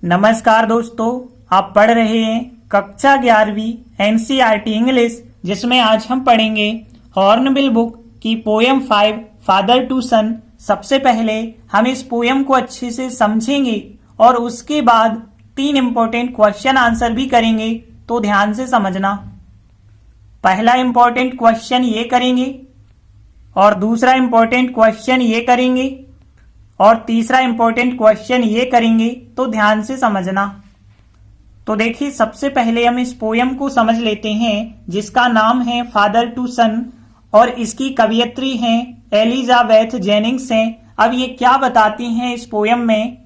नमस्कार दोस्तों, आप पढ़ रहे हैं कक्षा 11वीं एनसीईआरटी इंग्लिश, जिसमें आज हम पढ़ेंगे हॉर्नबिल बुक की पोयम 5 फादर टू सन। सबसे पहले हम इस पोयम को अच्छे से समझेंगे और उसके बाद 3 इंपॉर्टेंट क्वेश्चन आंसर भी करेंगे, तो ध्यान से समझना। पहला इंपॉर्टेंट क्वेश्चन ये करेंगे और दूसरा इंपॉर्टेंट क्वेश्चन ये करेंगे और तीसरा इंपॉर्टेंट क्वेश्चन ये करेंगे, तो ध्यान से समझना। तो देखिए, सबसे पहले हम इस पोयम को समझ लेते हैं, जिसका नाम है फादर टू सन और इसकी कवियत्री हैं एलिजाबेथ जेनिंग्स हैं। अब ये क्या बताती हैं इस पोयम में,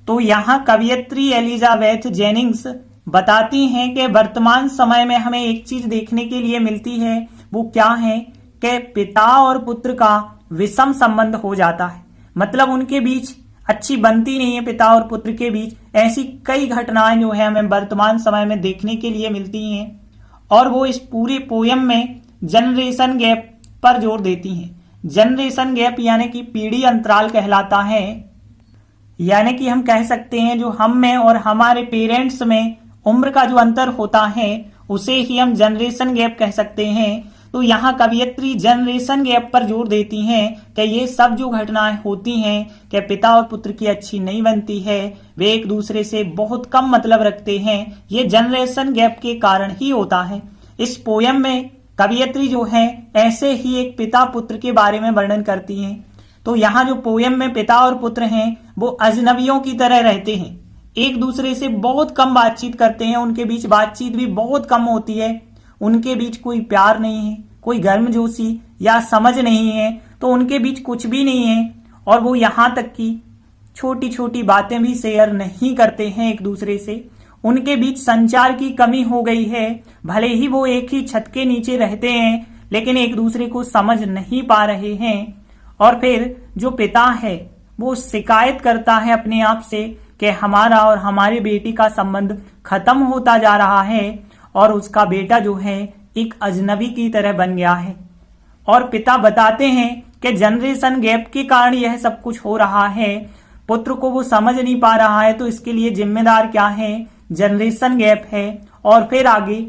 तो यहाँ कवियत्री एलिजाबेथ जेनिंग्स बताती हैं कि वर्तमान समय में हमें एक चीज देखने के लिए मिलती है। वो क्या है कि पिता और पुत्र का विषम संबंध हो जाता है, मतलब उनके बीच अच्छी बनती नहीं है। पिता और पुत्र के बीच ऐसी कई घटनाएं जो है हमें वर्तमान समय में देखने के लिए मिलती हैं और वो इस पूरे पोयम में जनरेशन गैप पर जोर देती हैं। जनरेशन गैप यानी कि पीढ़ी अंतराल कहलाता है, यानी कि हम कह सकते हैं जो हम में और हमारे पेरेंट्स में उम्र का जो अंतर होता है उसे ही हम जनरेशन गैप कह सकते हैं। तो यहाँ कवियत्री जनरेशन गैप पर जोर देती हैं कि ये सब जो घटनाएं होती हैं कि पिता और पुत्र की अच्छी नहीं बनती है, वे एक दूसरे से बहुत कम मतलब रखते हैं, ये जनरेशन गैप के कारण ही होता है। इस पोयम में कवियत्री जो है ऐसे ही एक पिता पुत्र के बारे में वर्णन करती हैं। तो यहाँ जो पोयम में पिता और पुत्र हैं वो अजनबियों की तरह रहते हैं, एक दूसरे से बहुत कम बातचीत करते हैं, उनके बीच बातचीत भी बहुत कम होती है, उनके बीच कोई प्यार नहीं है, कोई गर्मजोशी या समझ नहीं है, तो उनके बीच कुछ भी नहीं है। और वो यहाँ तक कि छोटी छोटी बातें भी शेयर नहीं करते हैं एक दूसरे से। उनके बीच संचार की कमी हो गई है। भले ही वो एक ही छत के नीचे रहते हैं, लेकिन एक दूसरे को समझ नहीं पा रहे हैं। और फिर जो पिता है वो शिकायत करता है अपने आप से कि हमारा और हमारी बेटी का संबंध खत्म होता जा रहा है और उसका बेटा जो है एक अजनबी की तरह बन गया है। और पिता बताते हैं कि जनरेशन गैप के कारण यह सब कुछ हो रहा है, पुत्र को वो समझ नहीं पा रहा है, तो इसके लिए जिम्मेदार क्या है, जनरेशन गैप है। और फिर आगे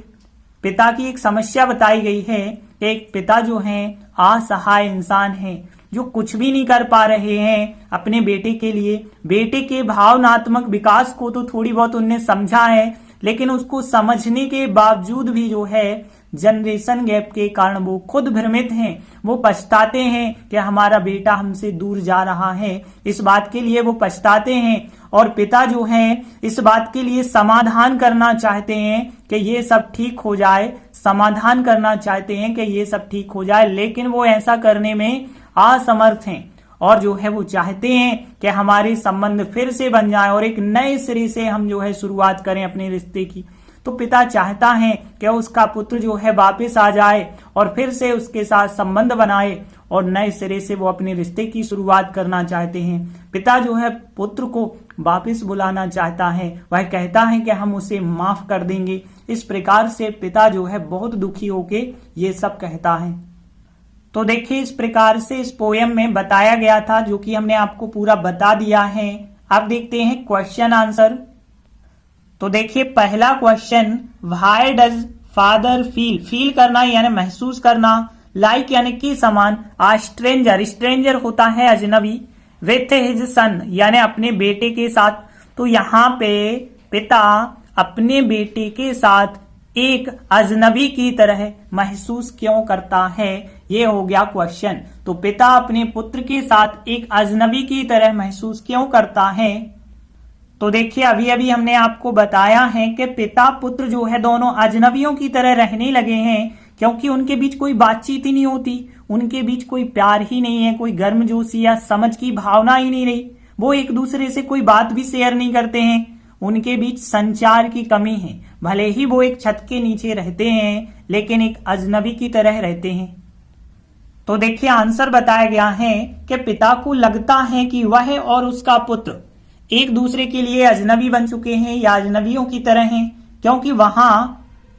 पिता की एक समस्या बताई गई है कि एक पिता जो है असहाय इंसान है, जो कुछ भी नहीं कर पा रहे हैं अपने बेटे के लिए। बेटे के भावनात्मक विकास को तो थोड़ी बहुत उनने समझा है, लेकिन उसको समझने के बावजूद भी जो है जनरेशन गैप के कारण वो खुद भ्रमित हैं। वो पछताते हैं कि हमारा बेटा हमसे दूर जा रहा है, इस बात के लिए वो पछताते हैं। और पिता जो है इस बात के लिए समाधान करना चाहते हैं कि ये सब ठीक हो जाए, समाधान करना चाहते हैं कि ये सब ठीक हो जाए, लेकिन वो ऐसा करने में असमर्थ हैं। और जो है वो चाहते हैं कि हमारे संबंध फिर से बन जाए और एक नए सिरे से हम जो है शुरुआत करें अपने रिश्ते की। तो पिता चाहता है कि उसका पुत्र जो है वापस आ जाए और फिर से उसके साथ संबंध बनाए और नए सिरे से वो अपने रिश्ते की शुरुआत करना चाहते हैं। पिता जो है पुत्र को वापस बुलाना चाहता है, वह कहता है कि हम उसे माफ कर देंगे। इस प्रकार से पिता जो है बहुत दुखी होके ये सब कहता है। तो देखिए, इस प्रकार से इस पोयम में बताया गया था, जो कि हमने आपको पूरा बता दिया है। अब देखते हैं क्वेश्चन आंसर। तो देखिए, पहला question, why does father feel करना यानी महसूस करना, लाइक यानी कि समान, आ स्ट्रेंजर स्ट्रेंजर होता है अजनबी, विथ हिज सन यानी अपने बेटे के साथ। तो यहाँ पे पिता अपने बेटे के साथ एक अजनबी की तरह महसूस क्यों करता है, ये हो गया क्वेश्चन। तो पिता अपने पुत्र के साथ एक अजनबी की तरह महसूस क्यों करता है। तो देखिए, अभी अभी हमने आपको बताया है कि पिता पुत्र जो है दोनों अजनबियों की तरह रहने लगे हैं, क्योंकि उनके बीच कोई बातचीत ही नहीं होती, उनके बीच कोई प्यार ही नहीं है, कोई गर्मजोशी या समझ की भावना ही नहीं रही। वो एक दूसरे से कोई बात भी शेयर नहीं करते हैं, उनके बीच संचार की कमी है। भले ही वो एक छत के नीचे रहते हैं, लेकिन एक अजनबी की तरह रहते हैं। तो देखिए, आंसर बताया गया है कि पिता को लगता है कि वह और उसका पुत्र एक दूसरे के लिए अजनबी बन चुके हैं या अजनबियों की तरह हैं, क्योंकि वहां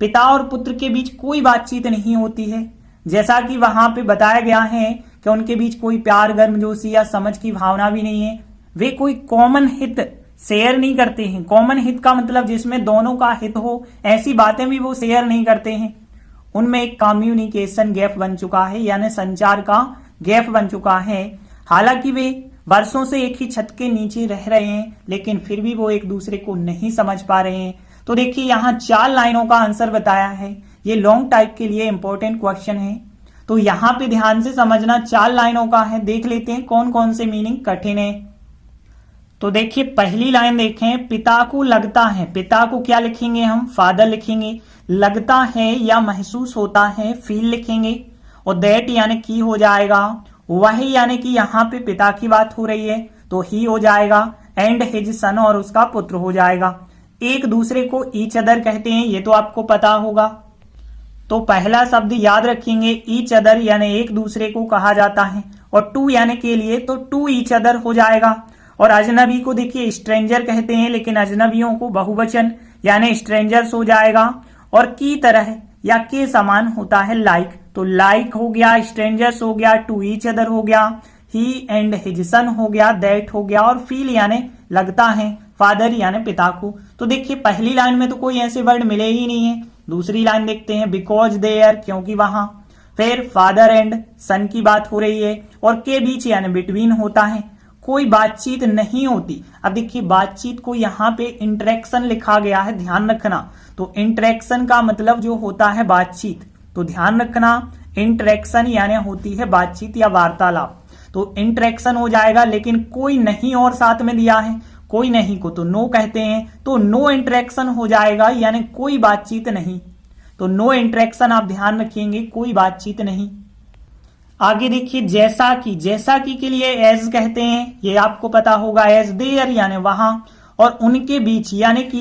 पिता और पुत्र के बीच कोई बातचीत नहीं होती है। जैसा कि वहां पे बताया गया है कि उनके बीच कोई प्यार गर्मजोशी या समझ की भावना भी नहीं है। वे कोई कॉमन हित शेयर नहीं करते हैं। कॉमन हित का मतलब जिसमें दोनों का हित हो, ऐसी बातें भी वो शेयर नहीं करते हैं। उनमें एक कम्युनिकेशन गैप बन चुका है, यानी संचार का गैप बन चुका है। हालांकि वे वर्षों से एक ही छत के नीचे रह रहे हैं, लेकिन फिर भी वो एक दूसरे को नहीं समझ पा रहे हैं। तो देखिए यहाँ 4 लाइनों का आंसर बताया है। ये लॉन्ग टाइप के लिए इंपॉर्टेंट क्वेश्चन है, तो यहाँ पे ध्यान से समझना। 4 लाइनों का है, देख लेते हैं कौन कौन से मीनिंग कठिन है। तो देखिए पहली लाइन देखें, पिता को लगता है। पिता को क्या लिखेंगे हम? फादर लिखेंगे। लगता है या महसूस होता है, फील लिखेंगे। और दैट यानी की हो जाएगा। वह यानी कि यहाँ पे पिता की बात हो रही है तो ही हो जाएगा। एंड हिज सन, और उसका पुत्र हो जाएगा। एक दूसरे को ईच अदर कहते हैं, ये तो आपको पता होगा। तो पहला शब्द याद रखेंगे, ईच अदर यानी एक दूसरे को कहा जाता है। और टू यानी के लिए, तो टू ईच अदर हो जाएगा। और अजनबी को देखिए स्ट्रेंजर कहते हैं, लेकिन अजनबियों को बहुवचन यानी स्ट्रेंजर्स हो जाएगा। और की तरह या के समान होता है लाइक, तो लाइक हो गया, स्ट्रेंजर्स हो गया, टू ईच अदर हो गया, ही एंड हिज सन हो गया, दैट हो गया। और फील यानी लगता है, फादर यानी पिता को। तो देखिए पहली लाइन में तो कोई ऐसे वर्ड मिले ही नहीं है। दूसरी लाइन देखते हैं, बिकॉज देयर, क्योंकि वहां। फिर फादर एंड सन की बात हो रही है, और के बीच यानी बिटवीन होता है। कोई बातचीत नहीं होती। अब देखिए बातचीत को यहाँ पे इंटरेक्शन लिखा गया है, ध्यान रखना। तो इंटरेक्शन का मतलब जो होता है बातचीत, तो ध्यान रखना इंटरेक्शन यानी होती है बातचीत या वार्तालाप। तो इंटरेक्शन हो जाएगा, लेकिन कोई नहीं और साथ में दिया है, कोई नहीं को तो नो कहते हैं, तो नो इंटरेक्शन हो जाएगा, यानी कोई बातचीत नहीं। तो नो इंटरेक्शन आप ध्यान रखेंगे, कोई बातचीत नहीं। आगे देखिए जैसा कि, जैसा कि के लिए एज कहते हैं, ये आपको पता होगा। एज देयर यानी वहां, और उनके बीच यानी कि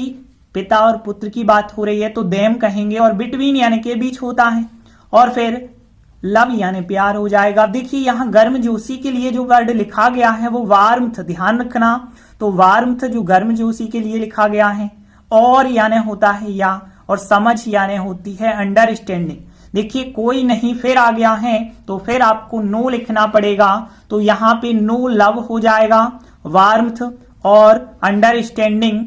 पिता और पुत्र की बात हो रही है तो देम कहेंगे। और बिटवीन यानी के बीच होता है। और फिर लव यानी प्यार हो जाएगा। देखिए यहाँ गर्मजोशी के लिए जो वर्ड लिखा गया है वो वार्मथ, ध्यान रखना। तो वार्मथ जो गर्मजोशी के लिए लिखा गया है। और यानी होता है या, और समझ यानी होती है अंडरस्टैंडिंग। देखिए कोई नहीं फिर आ गया है, तो फिर आपको नो लिखना पड़ेगा। तो यहाँ पे नो लव हो जाएगा, वार्मथ और अंडरस्टैंडिंग।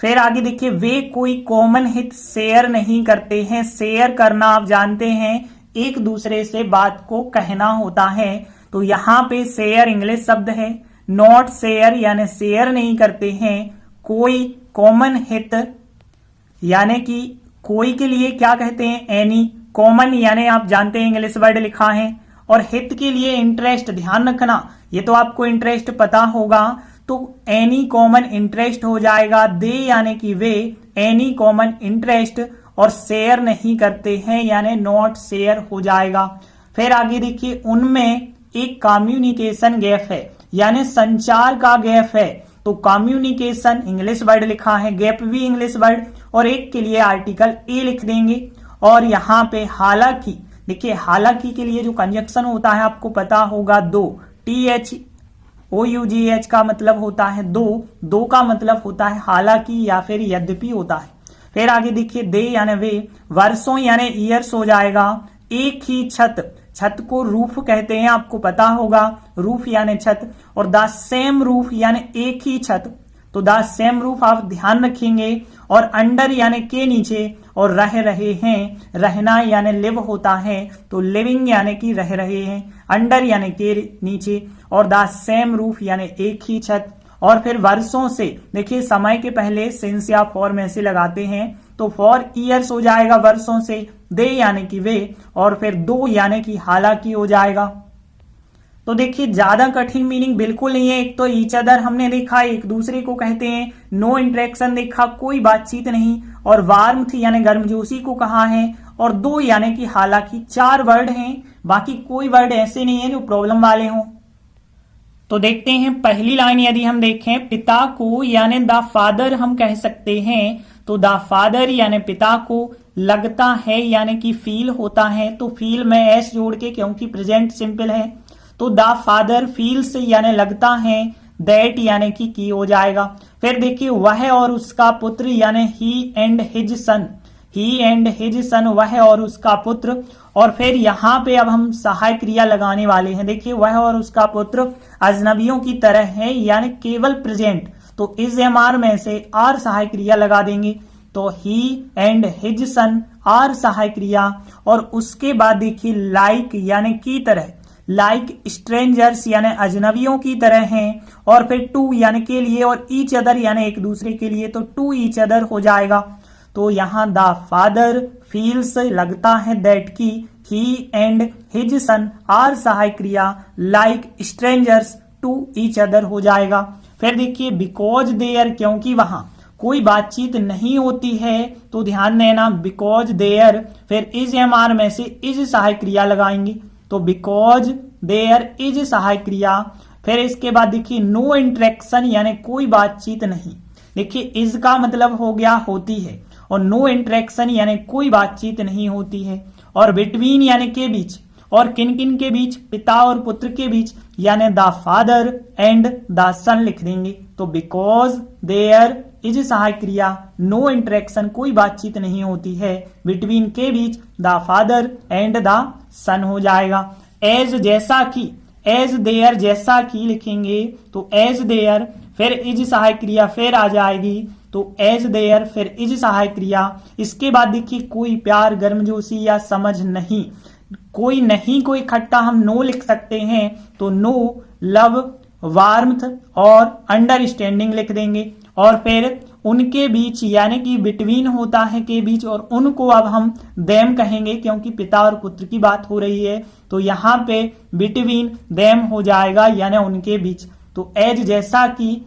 फिर आगे देखिए, वे कोई कॉमन हित शेयर नहीं करते हैं। शेयर करना आप जानते हैं, एक दूसरे से बात को कहना होता है। तो यहाँ पे शेयर इंग्लिश शब्द है। नॉट शेयर यानी शेयर नहीं करते हैं। कोई कॉमन हित यानी कि कोई के लिए क्या कहते हैं? एनी। कॉमन यानी आप जानते हैं इंग्लिश वर्ड लिखा है। और हित के लिए इंटरेस्ट, ध्यान रखना, ये तो आपको इंटरेस्ट पता होगा। तो एनी कॉमन इंटरेस्ट हो जाएगा। दे यानी कि वे, एनी कॉमन इंटरेस्ट। और शेयर नहीं करते हैं यानी नॉट शेयर हो जाएगा। फिर आगे देखिए, उनमें एक कम्युनिकेशन गैप है, यानी संचार का गैप है। तो कम्युनिकेशन इंग्लिश वर्ड लिखा है, गैप भी इंग्लिश वर्ड, और एक के लिए आर्टिकल ए लिख देंगे। और यहाँ पे हालांकि, देखिए हालांकि के लिए जो कंजक्शन होता है आपको पता होगा, दो। THOUGH का मतलब होता है दो, दो का मतलब होता है हालांकि या फिर यद्यपि होता है। फिर आगे देखिए, दे यानी वे, वर्षों यानी ईयर्स हो जाएगा। एक ही छत, छत को रूफ कहते हैं, आपको पता होगा, रूफ यानी छत। और द सेम रूफ यानी एक ही छत, तो द सेम रूफ आप ध्यान रखेंगे। और अंडर यानी के नीचे, और रह रहे हैं, रहना यानी लिव होता है, तो लिविंग यानी कि रह रहे हैं। अंडर यानी के नीचे, और द सेम रूफ यानी एक ही छत। और फिर वर्षों से, देखिए समय के पहले सिंस या फॉर में से लगाते हैं, तो फॉर ईयर्स हो जाएगा वर्षों से। दे यानी कि वे, और फिर दो यानी कि हालांकि हो जाएगा। तो देखिए ज्यादा कठिन मीनिंग बिल्कुल नहीं है। एक तो ईच अदर हमने देखा, एक दूसरे को कहते हैं। नो इंटरेक्शन देखा, कोई बातचीत नहीं। और वार्मथ यानी गर्मजोशी को कहा है। और दो यानी कि हालांकि। 4 वर्ड हैं, बाकी कोई वर्ड ऐसे नहीं है जो प्रॉब्लम वाले हों। तो देखते हैं पहली लाइन, यदि हम देखें, पिता को यानी द फादर हम कह सकते हैं। तो द फादर यानी पिता को, लगता है यानी कि फील होता है, तो फील में एस जोड़ के, क्योंकि प्रेजेंट सिंपल है। तो द फादर फील्स यानी लगता है। दैट यानी कि की हो जाएगा। फिर देखिए, वह और उसका पुत्र यानी he and his son, he and his son, वह और उसका पुत्र। और फिर यहाँ पे अब हम सहायक क्रिया लगाने वाले हैं। देखिए, वह और उसका पुत्र अजनबियों की तरह है, यानी केवल प्रेजेंट। तो इज एम आर में से आर सहायक क्रिया लगा देंगे, तो ही एंड हिज सन आर सहायक क्रिया। और उसके बाद देखिए लाइक यानी की तरह, लाइक स्ट्रेंजर्स यानी अजनबियों की तरह हैं। और फिर टू यानी के लिए, और ईच अदर यानी एक दूसरे के लिए, तो टू ईच अदर हो जाएगा। तो यहां द फादर फील्स लगता है दैट की he and his son are सहायक क्रिया like strangers to each other हो जाएगा। फिर देखिए बिकॉज देयर, क्योंकि वहां कोई बातचीत नहीं होती है, तो ध्यान देना बिकॉज देयर, फिर इज एम आर में से इज सहायक क्रिया लगाएंगे, तो बिकॉज देयर इज सहायक क्रिया। फिर इसके बाद देखिए नो इंटरेक्शन यानी कोई बातचीत नहीं। देखिए इज का मतलब हो गया होती है, और नो इंटरेक्शन यानी कोई बातचीत नहीं होती है। और बिटवीन यानी के बीच, और किन किन के बीच, पिता और पुत्र के बीच, यानी the father and the son लिख देंगे। तो बिकॉज देयर इज सहायक क्रिया, नो इंटरेक्शन कोई बातचीत नहीं होती है, बिटवीन के बीच, द फादर एंड द सन हो जाएगा। एज जैसा कि, एज देयर जैसा कि लिखेंगे, तो एज देयर फिर इज सहायक क्रिया फिर आ जाएगी, तो एज देयर फिर इज सहायक क्रिया। इसके बाद देखिए कोई प्यार गर्मजोशी या समझ नहीं, कोई नहीं को इकट्ठा हम नो लिख सकते हैं, तो नो लव वार्मथ और अंडरस्टैंडिंग लिख देंगे। और फिर उनके बीच यानी कि बिटवीन होता है के बीच, और उनको अब हम देम कहेंगे क्योंकि पिता और पुत्र की बात हो रही है, तो यहाँ पे बिटवीन देम हो जाएगा यानी उनके बीच। तो एज जैसा कि,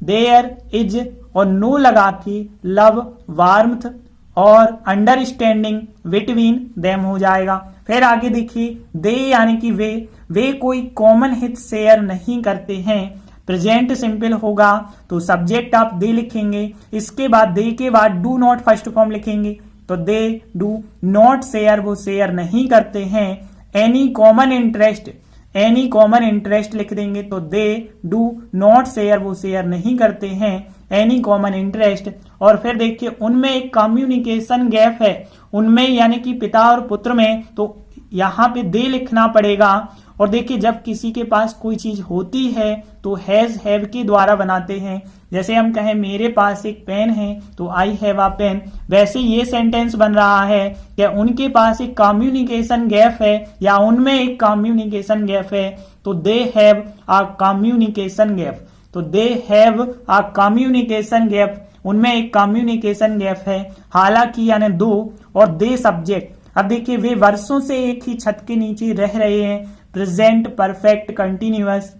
देयर इज और नो लगा के लव वार्मथ और अंडरस्टैंडिंग बिटवीन देम हो जाएगा। फिर आगे देखिए दे यानी कि वे कोई कॉमन हित शेयर नहीं करते हैं, प्रेजेंट सिंपल होगा, तो सब्जेक्ट आप दे लिखेंगे। इसके बाद दे के बाद डू नॉट फर्स्ट फॉर्म लिखेंगे, तो दे डू नॉट शेयर, वो शेयर नहीं करते हैं। Any common interest, any common interest लिख देंगे, तो दे डू नॉट शेयर, वो शेयर नहीं करते हैं एनी कॉमन इंटरेस्ट। और फिर देखिए उनमें एक कम्युनिकेशन गैप है, उनमें यानी कि पिता और पुत्र में, तो यहाँ पे दे लिखना पड़ेगा। और देखिए जब किसी के पास कोई चीज होती है तो हैज हैव के द्वारा बनाते हैं, जैसे हम कहें मेरे पास एक पेन है तो आई हैव अ पेन, वैसे ये सेंटेंस बन रहा है कि उनके पास एक कम्युनिकेशन गैप है या उनमें एक कम्युनिकेशन गैप है, तो they have a communication gap, तो they have a communication gap, उनमें एक कम्युनिकेशन गैप है। हालांकि यानी दो, और दे सब्जेक्ट। अब देखिए वे वर्षों से एक ही छत के नीचे रह रहे हैं, प्रेजेंट परफेक्ट कंटिन्यूअस,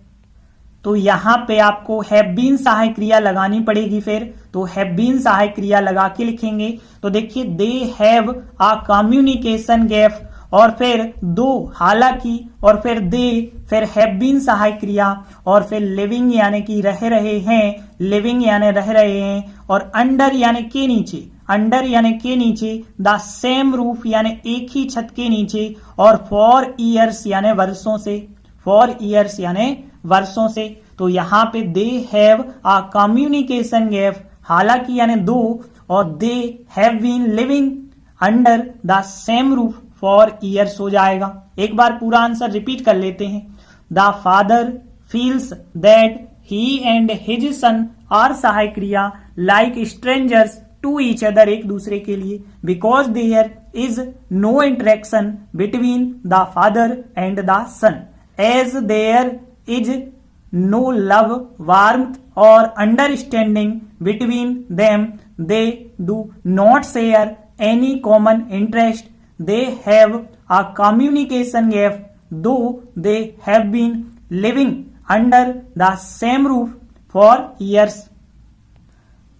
तो यहाँ पे आपको हैव बीन सहायक क्रिया लगानी पड़ेगी। फिर तो हैव बीन सहायक क्रिया लगा के लिखेंगे, तो देखिए दे हैव अ कम्युनिकेशन गैप, और फिर दो हालांकि, और फिर दे, फिर हैव बीन सहायक क्रिया, और फिर लिविंग यानी कि रह रहे हैं, लिविंग यानी रह रहे हैं, और अंडर यानी के नीचे, अंडर यानी के नीचे, द सेम रूफ यानी एक ही छत के नीचे, और फॉर ईयर्स यानी वर्षों से, फॉर ईयर्स यानी वर्षों से। तो यहाँ पे they have a communication gap, हालांकि यानी दो, और they have been living under the same roof for years हो जाएगा। एक बार पूरा आंसर रिपीट कर लेते हैं। The father feels that he and his son are सहायक क्रिया like strangers to each other, एक दूसरे के लिए, because there is no interaction between the father and the son, as there is no love warmth और understanding between them, they do not share any common interest, they have a communication gap though they have been living under the same roof for years।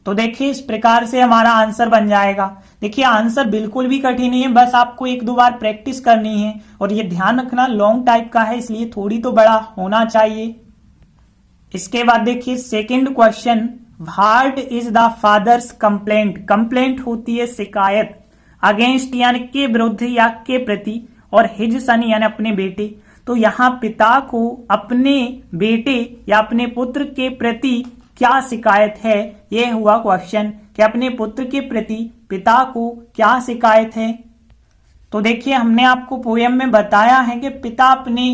तो देखिए इस प्रकार से हमारा answer बन जाएगा। देखिए आंसर बिल्कुल भी कठिन नहीं है, बस आपको एक दो बार प्रैक्टिस करनी है, और ये ध्यान रखना लॉन्ग टाइप का है इसलिए थोड़ी तो बड़ा होना चाहिए। इसके बाद देखिए second question, what is the father's complaint, complaint होती है शिकायत, अगेंस्ट यानी के विरुद्ध या के प्रति, और हिज सन यानी अपने बेटे। तो यहाँ पिता को अपने बेटे या अपने पुत्र के प्रति क्या शिकायत है, यह हुआ क्वेश्चन कि अपने पुत्र के प्रति पिता को क्या शिकायत है। तो देखिए हमने आपको पोयम में बताया है कि पिता अपने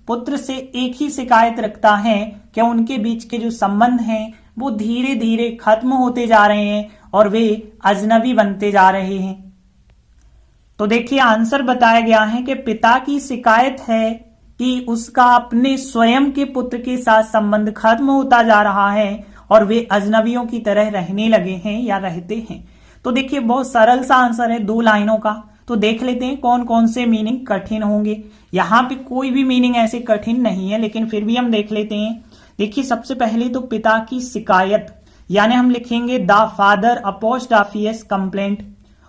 पुत्र से एक ही शिकायत रखता है कि उनके बीच के जो संबंध हैं वो धीरे धीरे खत्म होते जा रहे हैं और वे अजनबी बनते जा रहे हैं। तो देखिए आंसर बताया गया है कि पिता की शिकायत है कि उसका अपने स्वयं के पुत्र के साथ संबंध खत्म होता जा रहा है और वे अजनबियों की तरह रहने लगे हैं या रहते हैं। तो देखिए बहुत सरल सा आंसर है 2 लाइनों का। तो देख लेते हैं कौन कौन से मीनिंग कठिन होंगे। यहाँ पे कोई भी मीनिंग ऐसे कठिन नहीं है, लेकिन फिर भी हम देख लेते हैं। देखिए सबसे पहले तो पिता की शिकायत, यानी हम लिखेंगे द फादर अपोस्ट्रोफियस कंप्लेंट,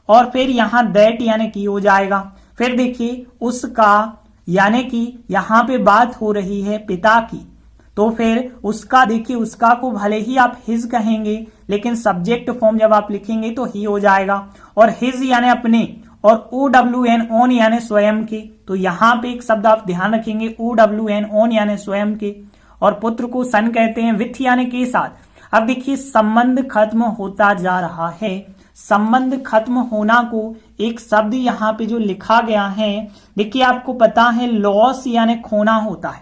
और फिर यहाँ दैट यानी की हो जाएगा। फिर देखिए उसका, यानी कि यहाँ पे बात हो रही है पिता की, तो फिर उसका, देखिए उसका को भले ही आप हिज कहेंगे लेकिन सब्जेक्ट फॉर्म जब आप लिखेंगे तो ही हो जाएगा। और हिज यानी अपने, और OWN ओन यानी स्वयं के, तो यहाँ पे एक शब्द आप ध्यान रखेंगे OWN ओन यानी स्वयं के। और पुत्र को सन कहते हैं विथ यानी के साथ। अब देखिए संबंध खत्म होता जा रहा है, संबंध खत्म होना को एक शब्द यहाँ पे जो लिखा गया है, देखिए आपको पता है लॉस यानी खोना होता है,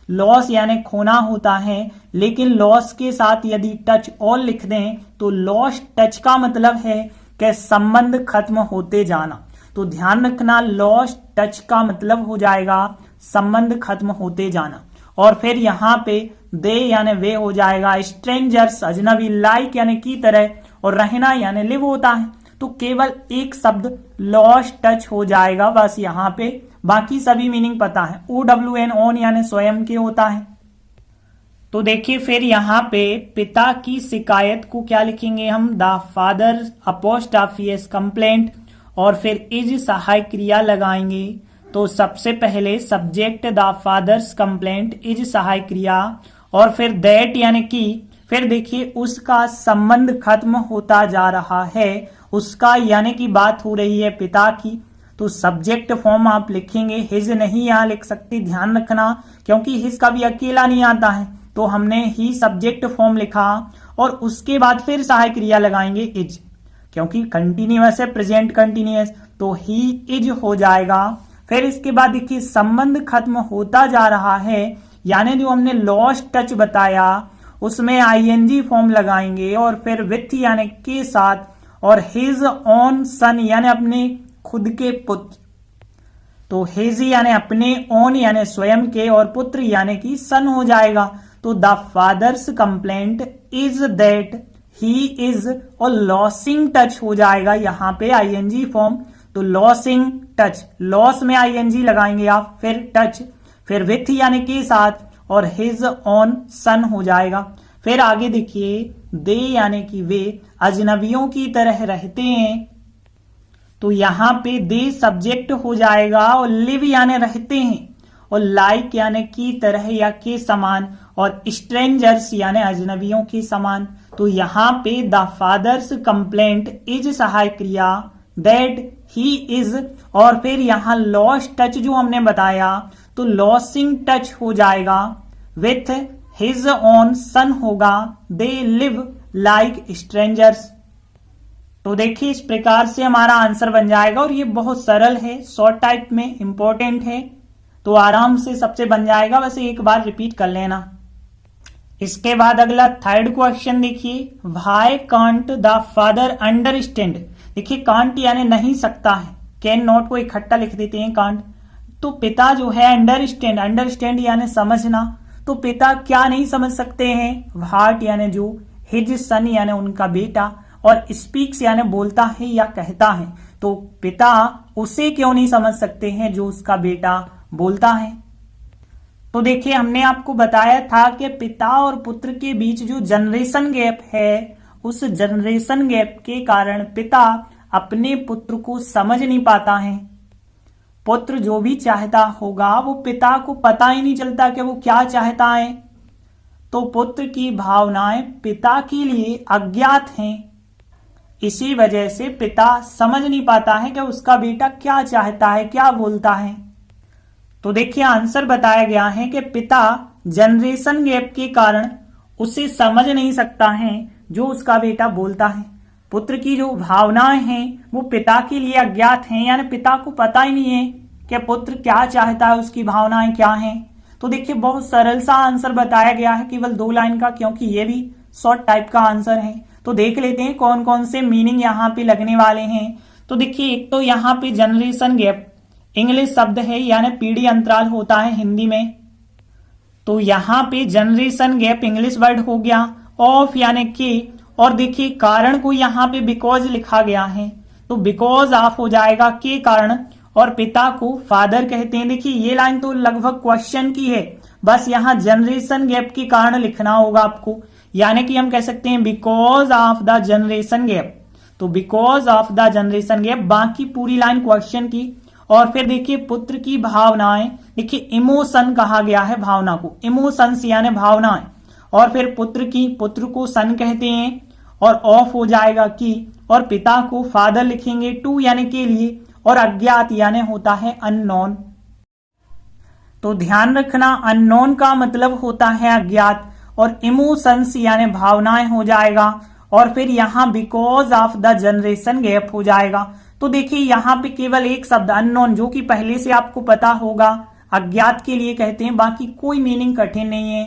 लॉस यानी खोना होता है, लेकिन लॉस के साथ यदि टच और लिख दें तो लॉस टच का मतलब है कि संबंध खत्म होते जाना। तो ध्यान रखना लॉस टच का मतलब हो जाएगा संबंध खत्म होते जाना। और फिर यहाँ पे दे यानी वे हो जाएगा, स्ट्रेंजर्स अजनबी, लाइक यानी की तरह, और रहना यानी लिव होता है। तो केवल एक शब्द लॉस टच हो जाएगा बस यहाँ पे, बाकी सभी मीनिंग पता है। OWN ओन यानी स्वयं के होता है। तो देखिए फिर यहाँ पे पिता की शिकायत को क्या लिखेंगे हम, द फादर अपोस्ट्रोफियस कंप्लेंट, और फिर इज सहायक क्रिया लगाएंगे। तो सबसे पहले subject the father's complaint, is सहायक क्रिया, और फिर दैट यानी कि, फिर देखिए उसका संबंध खत्म होता जा रहा है, उसका यानी कि बात हो रही है पिता की, तो सब्जेक्ट फॉर्म आप लिखेंगे, हिज नहीं यहाँ लिख सकते, ध्यान रखना, क्योंकि हिज का भी अकेला नहीं आता है, तो हमने ही सब्जेक्ट फॉर्म लिखा और उसके बाद फिर सहायक क्रिया लगाएंगे इज, क्योंकि कंटिन्यूअस है, प्रेजेंट कंटिन्यूअस, तो ही इज हो जाएगा। फिर इसके बाद देखिए संबंध खत्म होता जा रहा है, यानी जो हमने लॉस्ट टच बताया उसमें ING फॉर्म लगाएंगे, और फिर विथ यानी के साथ, और हिज ऑन सन यानी अपने खुद के पुत्र, तो हिज यानी अपने, ओन यानी स्वयं के, और पुत्र यानी कि सन हो जाएगा। तो the father's complaint is that he is, और लॉसिंग टच हो जाएगा यहाँ पे ING फॉर्म, तो लॉसिंग टच, लॉस में ING लगाएंगे आप, फिर टच, फिर विथ यानी के साथ, और हिज ऑन सन हो जाएगा। फिर आगे देखिए दे यानी कि वे अजनबियों की तरह रहते हैं, तो यहाँ पे दे सब्जेक्ट हो जाएगा, और लिव यानी रहते हैं, और लाइक यानी की तरह या के समान, और स्ट्रेंजर्स यानी अजनबियों के समान। तो यहाँ पे द फादर्स कंप्लेंट इज सहायक क्रिया, दैट ही इज, और फिर यहाँ लॉस टच जो हमने बताया तो लॉसिंग टच हो जाएगा, विथ हिज ऑन सन होगा, दे लिव लाइक स्ट्रेंजर्स। तो देखिए इस प्रकार से हमारा आंसर बन जाएगा, और ये बहुत सरल है, शॉर्ट टाइप में इंपॉर्टेंट है, तो आराम से सबसे बन जाएगा, बस एक बार रिपीट कर लेना। इसके बाद अगला थर्ड क्वेश्चन देखिए, why can't the father understand. देखिए कांट यानी नहीं सकता है, कैन नॉट को इकट्ठा लिख देते हैं कांट, तो पिता जो है अंडरस्टैंड, अंडरस्टैंड यानी समझना, तो पिता क्या नहीं समझ सकते हैं, व्हाट यानी जो, हिज सन यानी उनका बेटा, और स्पीक्स यानी बोलता है या कहता है, तो पिता उसे क्यों नहीं समझ सकते हैं जो उसका बेटा बोलता है। तो देखिए हमने आपको बताया था कि पिता और पुत्र के बीच जो जनरेशन गैप है, उस जनरेशन गैप के कारण पिता अपने पुत्र को समझ नहीं पाता है। पुत्र जो भी चाहता होगा वो पिता को पता ही नहीं चलता कि वो क्या चाहता है, तो पुत्र की भावनाएं पिता के लिए अज्ञात हैं। इसी वजह से पिता समझ नहीं पाता है कि उसका बेटा क्या चाहता है, क्या बोलता है। तो देखिए आंसर बताया गया है कि पिता जनरेशन गैप के कारण उसे समझ नहीं सकता है जो उसका बेटा बोलता है। पुत्र की जो भावनाएं हैं वो पिता के लिए अज्ञात हैं, यानी पिता को पता ही नहीं है कि पुत्र क्या चाहता है, उसकी भावनाएं क्या हैं। तो देखिए बहुत सरल सा आंसर बताया गया है, केवल 2 लाइन का, क्योंकि ये भी शॉर्ट टाइप का आंसर है। तो देख लेते हैं कौन कौन से मीनिंग यहाँ पे लगने वाले हैं। तो देखिए, एक तो यहाँ पे जनरेशन गैप इंग्लिश शब्द है, यानी पीढ़ी अंतराल होता है हिंदी में। तो यहाँ पे जनरेशन गैप इंग्लिश वर्ड हो गया। ऑफ यानी के, और देखिए कारण को यहाँ पे बिकॉज लिखा गया है, तो बिकॉज ऑफ हो जाएगा के कारण, और पिता को फादर कहते हैं। देखिए ये लाइन तो लगभग क्वेश्चन की है, बस यहाँ जनरेशन गैप के कारण लिखना होगा आपको, यानी कि हम कह सकते हैं because of the generation gap. तो because of the generation gap, बाकी पूरी लाइन क्वेश्चन की। और फिर देखिए पुत्र की भावनाएं, देखिए इमोशन कहा गया है भावना को, इमोशंस यानी भावनाएं। और फिर पुत्र की, पुत्र को सन कहते हैं, और ऑफ हो जाएगा की, और पिता को फादर लिखेंगे, टू यानी के लिए, और अज्ञात यानी होता है अननोन। तो ध्यान रखना अननोन का मतलब होता है अज्ञात, और इमोशंस यानी भावनाएं हो जाएगा, और फिर यहाँ because of the generation gap हो जाएगा। तो देखिए यहाँ पे केवल एक शब्द अननोन, जो कि पहले से आपको पता होगा, अज्ञात के लिए कहते हैं, बाकी कोई मीनिंग कठिन नहीं है।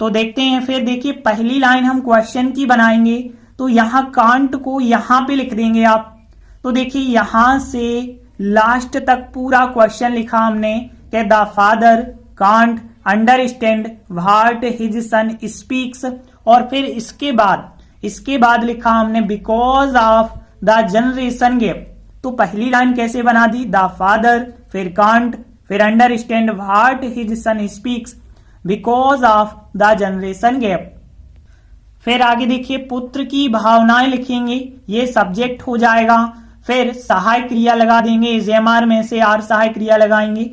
तो देखते हैं फिर, देखिए पहली लाइन हम क्वेश्चन की बनाएंगे, तो यहाँ कांट को यहाँ पे लिख देंगे आप। तो देखिए यहां से लास्ट तक पूरा क्वेश्चन लिखा हमने कि the father can't understand what his son speaks, और फिर इसके बाद लिखा हमने because of the generation gap. तो पहली लाइन कैसे बना दी, द फादर, फिर कांट, फिर understand what his son speaks because of the generation gap. फिर आगे देखिए पुत्र की भावनाएं लिखेंगे, ये सब्जेक्ट हो जाएगा। फिर सहायक क्रिया लगा देंगे, एजेमार में से आर सहायक क्रिया लगाएंगे।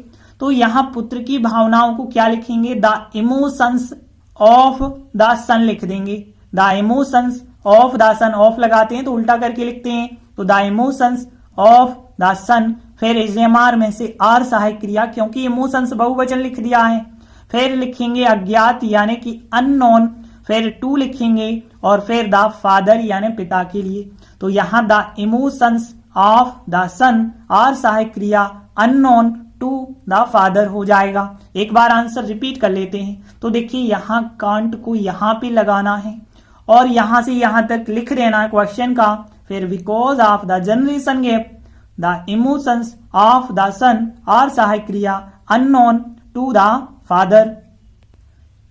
तो यहां पुत्र की भावनाओं को क्या लिखेंगे, the emotions of the son लिख देंगे। The emotions of the son, of लगाते हैं तो उल्टा करके लिखते हैं, तो the emotions of the son. फिर एजेमार में से आर सहायक क्रिया, क्योंकि इमोशंस बहुवचन लिख दिया है। फिर लिखेंगे अज्ञात यानी कि अननोन, फिर टू लिखेंगे, और फिर द फादर यानी पिता के लिए। तो यहां the emotions of the son, are सहायक क्रिया, अननोन टू द फादर हो जाएगा। एक बार आंसर रिपीट कर लेते हैं। तो देखिए यहां कांट को यहां पे लगाना है, और यहां से यहां तक लिख देना है क्वेश्चन का। फिर because of the generation gap, the emotions of the son, are सहायक क्रिया, अननोन टू द फादर।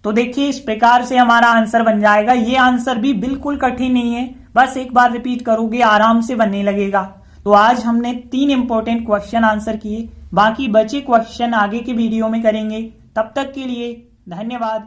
तो देखिए इस प्रकार से हमारा आंसर बन जाएगा। ये आंसर भी बिल्कुल कठिन नहीं है, बस एक बार रिपीट करोगे आराम से बनने लगेगा। तो आज हमने 3 इंपॉर्टेंट क्वेश्चन आंसर किए, बाकी बचे क्वेश्चन आगे के वीडियो में करेंगे। तब तक के लिए धन्यवाद।